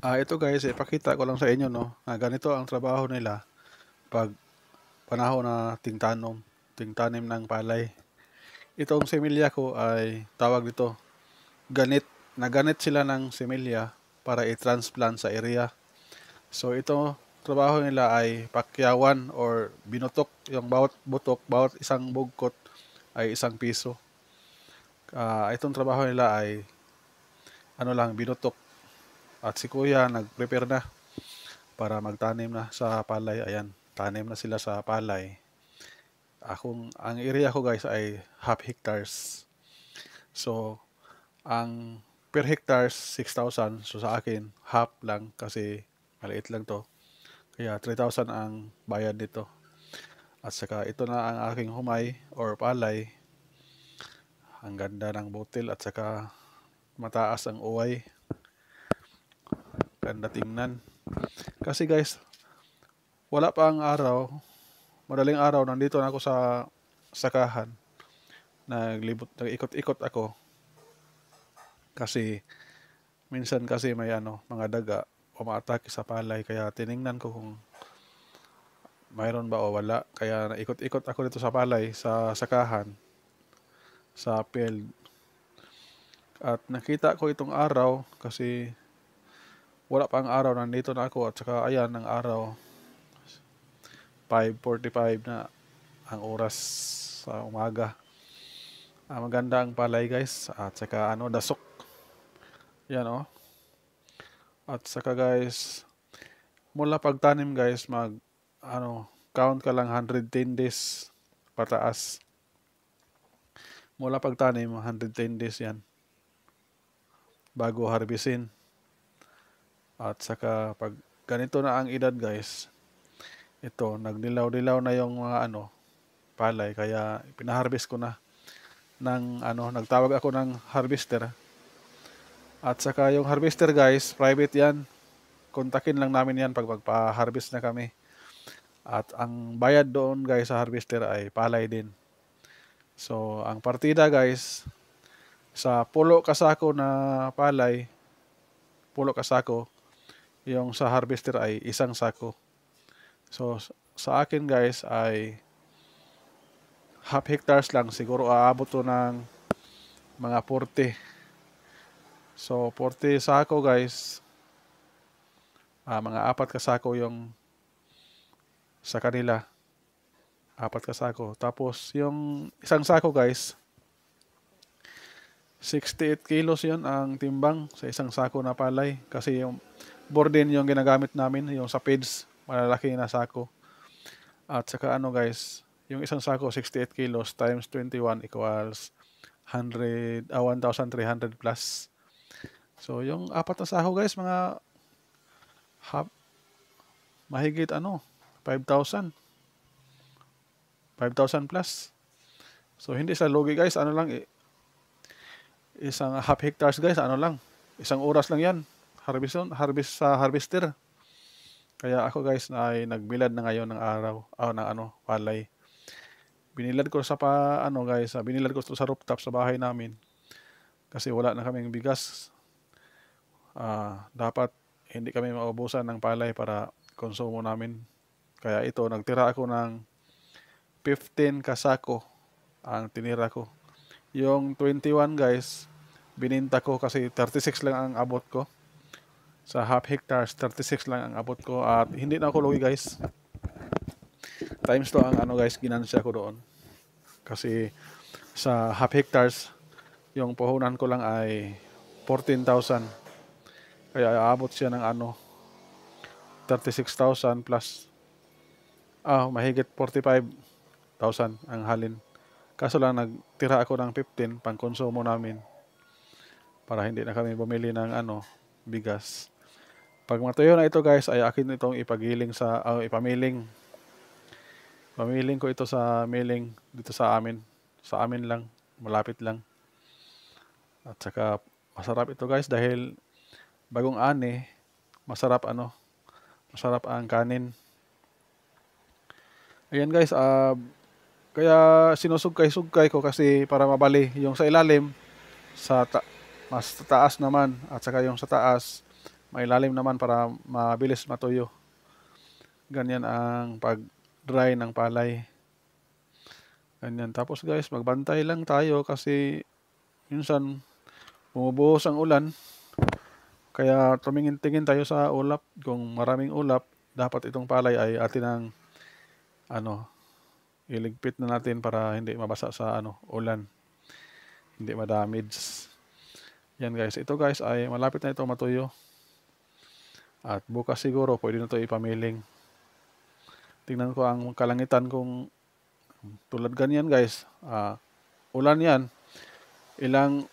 Ito guys, ipakita ko lang sa inyo, no, ganito ang trabaho nila pag panahon na tingtanim ng palay. Itong similya ko ay tawag dito, ganit. Naganit sila ng similya para i-transplant sa area. So ito, trabaho nila ay pakyawan or binutok. Yung bawat butok, bawat isang bugkot ay ₱1. Itong trabaho nila ay ano lang, binutok. At si kuya nag-prepare na para magtanim na sa palay. Ayan, tanim na sila sa palay. Ang area ko guys ay half hectares. So, ang per hectares 6,000. So sa akin, half lang kasi maliit lang to. Kaya 3,000 ang bayad nito. At saka ito na ang aking humay or palay. Ang ganda ng butil at saka mataas ang uway. Ganda tingnan. Kasi guys, wala pa ang araw. Madaling araw, nandito na ako sa sakahan. Nag-ikot-ikot ako. Kasi minsan kasi may mga daga umaatake sa palay. Kaya tiningnan ko kung mayroon ba o wala. Kaya naikot-ikot ako dito sa palay, sa sakahan, sa field. At nakita ko itong araw kasi wala pa ang araw, nandito na ako. At saka ayan ang araw, 5:45 na ang oras sa umaga. Maganda ang palay guys. At saka dasok. Yan oh. At saka guys, mula pagtanim guys, count ka lang 110 days pataas. Mula pagtanim, 110 days yan bago harvestin. At saka pag ganito na ang edad guys, ito, nagdilaw-dilaw na yung mga palay. Kaya pinaharvest ko na nagtawag ako ng harvester. At saka yung harvester guys, private yan. Kontakin lang namin yan pag magpa-harvest na kami. At ang bayad doon guys sa harvester ay palay din. So, ang partida guys, sa pulo kasako na palay, pulo kasako, yung sa harvester ay 1 sako. So, sa akin guys ay half hectares lang. Siguro aabot to ng mga 40. So, 40 sako guys. Mga 4 kasako yung sa kanila. 4 kasako. Tapos, yung 1 sako guys, 68 kilos yun ang timbang sa 1 sako na palay. Kasi yung borden yung ginagamit namin, yung sa PIDS, malalaki na sako. At saka guys, yung 1 sako, 68 kilos times 21 equals 1,300 plus. So, yung 4 na sako guys, mga mahigit 5,000. 5,000 plus. So, hindi sa lugi guys, isang half hectares guys, lang, 1 oras lang yan. Harvest sa harvester. Kaya ako guys ay nagbilad na ngayon ng araw, ng palay. Binilad ko binilad ko sa rooftop sa bahay namin. Kasi wala na kaming bigas. Dapat hindi kami maubusan ng palay para konsumo namin. Kaya ito, nagtira ako ng 15 kasako ang tinira ko. Yung 21 guys, bininta ko kasi 36 lang ang abot ko. Sa half hectares, 36 lang ang abot ko. At hindi na ako lugi guys. Times to ang guys, ginansya ko doon. Kasi sa half hectares, yung puhunan ko lang ay 14,000. Kaya aabot siya ng 36,000 plus mahigit 45,000 ang halin. Kaso lang nagtira ako ng 15 pang konsumo namin para hindi na kami bumili ng bigas. Pag matuyo na ito guys, ay akin itong ipamiling. Pamiling ko ito sa milling dito sa amin. Sa amin lang, malapit lang. At saka masarap ito guys dahil bagong ani, masarap ang kanin. Ayan guys, kaya sinusugkay-sugkay ko kasi para mabali yung sa ilalim, mas taas naman, at saka yung sa taas mailalim naman para mabilis matuyo. Ganyan ang pag-dry ng palay. Ganyan. Tapos guys, magbantay lang tayo kasi minsan bumubuhos ang ulan. Kaya tumingin-tingin tayo sa ulap. Kung maraming ulap, dapat itong palay ay atin ang iligpit na natin para hindi mabasa sa ulan. Hindi ma-damage. Yan guys. Ito guys ay malapit na ito matuyo. At bukas siguro pwede na ito ipamiling. Tingnan ko ang kalangitan kung tulad ganyan guys. Ulan yan. Ilang